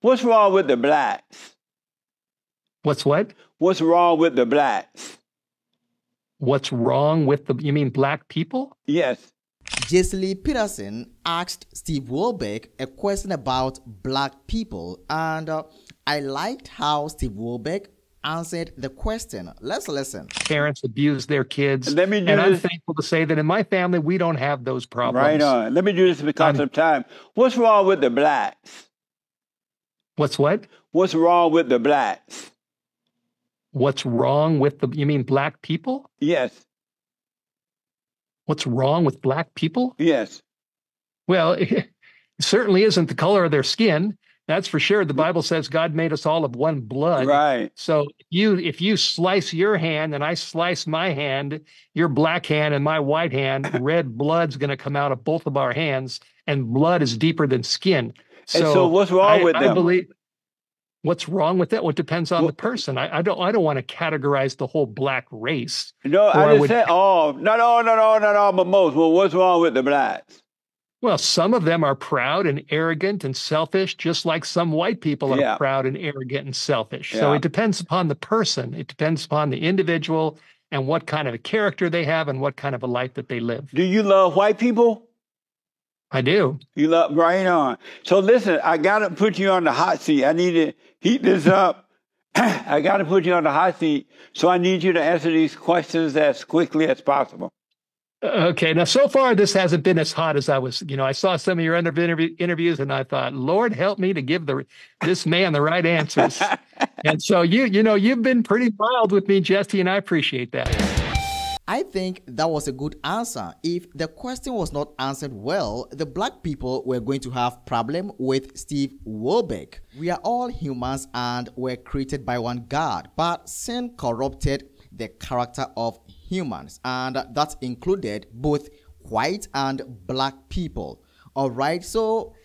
What's wrong with the blacks? What's what? What's wrong with the blacks? What's wrong with you mean black people? Yes. Jesse Lee Peterson asked Steve Wohlberg a question about black people, and I liked how Steve Wohlberg answered the question. Let's listen. Parents abuse their kids. Let me do and this. I'm thankful to say that in my family, we don't have those problems. Right on. Let me do this because of time. What's wrong with the blacks? What's what? What's wrong with the blacks? What's wrong with you mean black people? Yes. What's wrong with black people? Yes. Well, it certainly isn't the color of their skin. That's for sure. The Bible says God made us all of one blood. Right. So if you slice your hand and I slice my hand, your black hand and my white hand, red blood's going to come out of both of our hands, and blood is deeper than skin. So what's wrong with them? I believe what's wrong with that? Well, it depends on the person. I don't want to categorize the whole black race. No, I just said all. No, but most. Well, what's wrong with the blacks? Well, some of them are proud and arrogant and selfish, just like some white people are proud and arrogant and selfish. So it depends upon the person. It depends upon the individual and what kind of a character they have and what kind of a life that they live. Do you love white people? I do. You love, right on. So listen, I got to put you on the hot seat. I need to heat this up. I got to put you on the hot seat. So I need you to answer these questions as quickly as possible. Okay. Now, so far, this hasn't been as hot as I was. I saw some of your interviews and I thought, Lord, help me to give this man the right answers. And so you've been pretty mild with me, Jesse, and I appreciate that. I think that was a good answer. If the question was not answered well, the black people were going to have problem with Steve Wohlberg. We are all humans and were created by one God, but sin corrupted the character of humans, and that included both white and black people. All right, so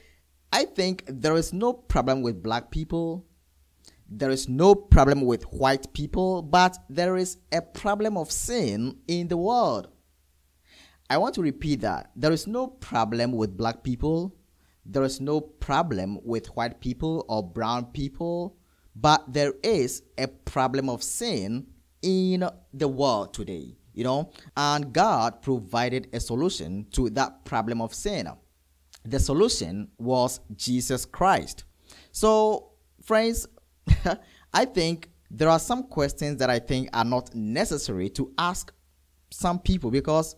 I think there is no problem with black people. There is no problem with white people, but there is a problem of sin in the world. I want to repeat that. There is no problem with black people. There is no problem with white people or brown people, but there is a problem of sin in the world today, and God provided a solution to that problem of sin. The solution was Jesus Christ. So, friends, I think there are some questions that I think are not necessary to ask some people because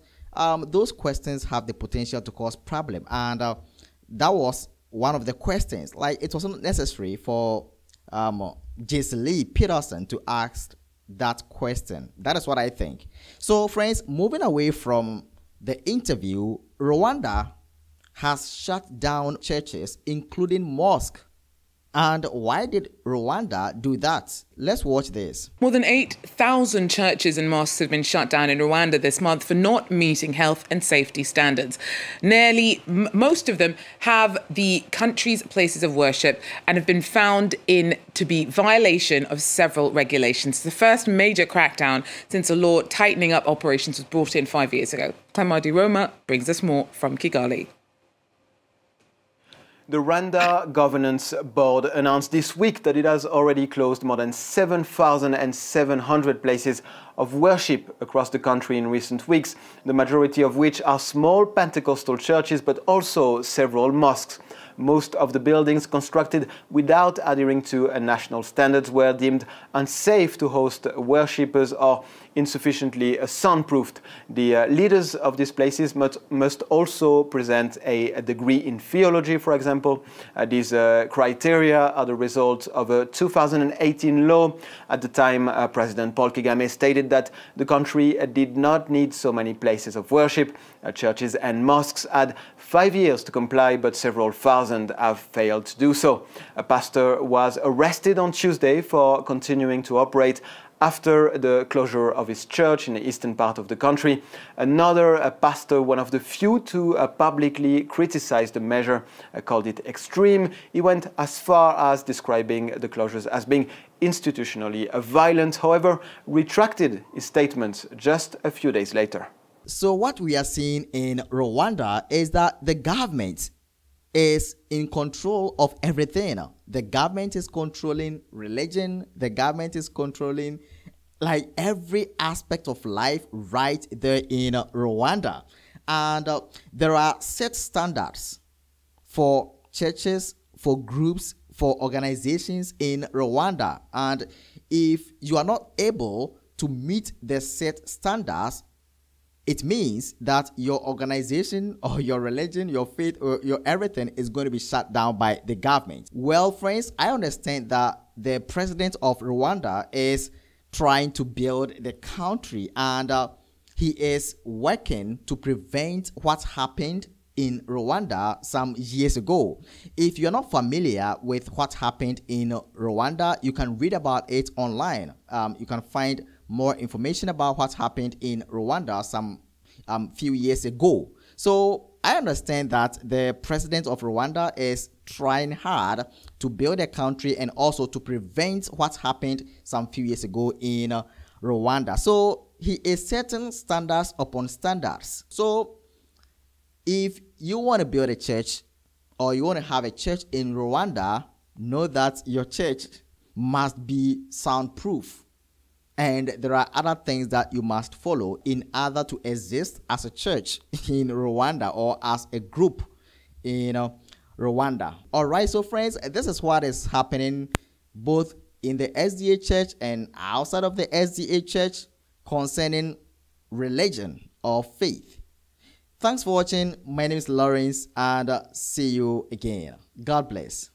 those questions have the potential to cause problem. And that was one of the questions. Like, it wasn't necessary for Jesse Lee Peterson to ask that question. That is what I think. So, friends, moving away from the interview, Rwanda has shut down churches, including mosques. And why did Rwanda do that? Let's watch this. More than 8,000 churches and mosques have been shut down in Rwanda this month for not meeting health and safety standards. Most of them have the country's places of worship and have been found to be violation of several regulations. The first major crackdown since a law tightening up operations was brought in 5 years ago. Clamadi Roma brings us more from Kigali. The Rwanda Governance Board announced this week that it has already closed more than 7,700 places of worship across the country in recent weeks, the majority of which are small Pentecostal churches, but also several mosques. Most of the buildings constructed without adhering to national standards were deemed unsafe to host worshippers or insufficiently soundproofed. The leaders of these places must also present a degree in theology, for example. These criteria are the result of a 2018 law. At the time, President Paul Kagame stated that the country did not need so many places of worship. Churches and mosques had 5 years to comply, but several thousand have failed to do so. A pastor was arrested on Tuesday for continuing to operate after the closure of his church in the eastern part of the country. Another pastor, one of the few to publicly criticize the measure, called it extreme. He went as far as describing the closures as being institutionally violent, however, retracted his statements just a few days later. So what we are seeing in Rwanda is that the government is in control of everything. The government is controlling religion. The government is controlling like every aspect of life right there in Rwanda. And there are set standards for churches, for groups, for organizations in Rwanda. And if you are not able to meet the set standards, it means that your organization or your religion, your faith, or your everything is going to be shut down by the government. Well, friends, I understand that the president of Rwanda is trying to build the country, and he is working to prevent what happened in Rwanda some years ago. If you're not familiar with what happened in Rwanda, you can read about it online. You can find more information about what happened in Rwanda some few years ago. So I understand that the president of Rwanda is trying hard to build a country and also to prevent what happened some few years ago in Rwanda. So he is setting standards upon standards. So if you want to build a church or you want to have a church in Rwanda, know that your church must be soundproof. And there are other things that you must follow in order to exist as a church in Rwanda or as a group in Rwanda. All right, so friends, this is what is happening both in the SDA church and outside of the SDA church concerning religion or faith. Thanks for watching. My name is Lawrence, and see you again. God bless.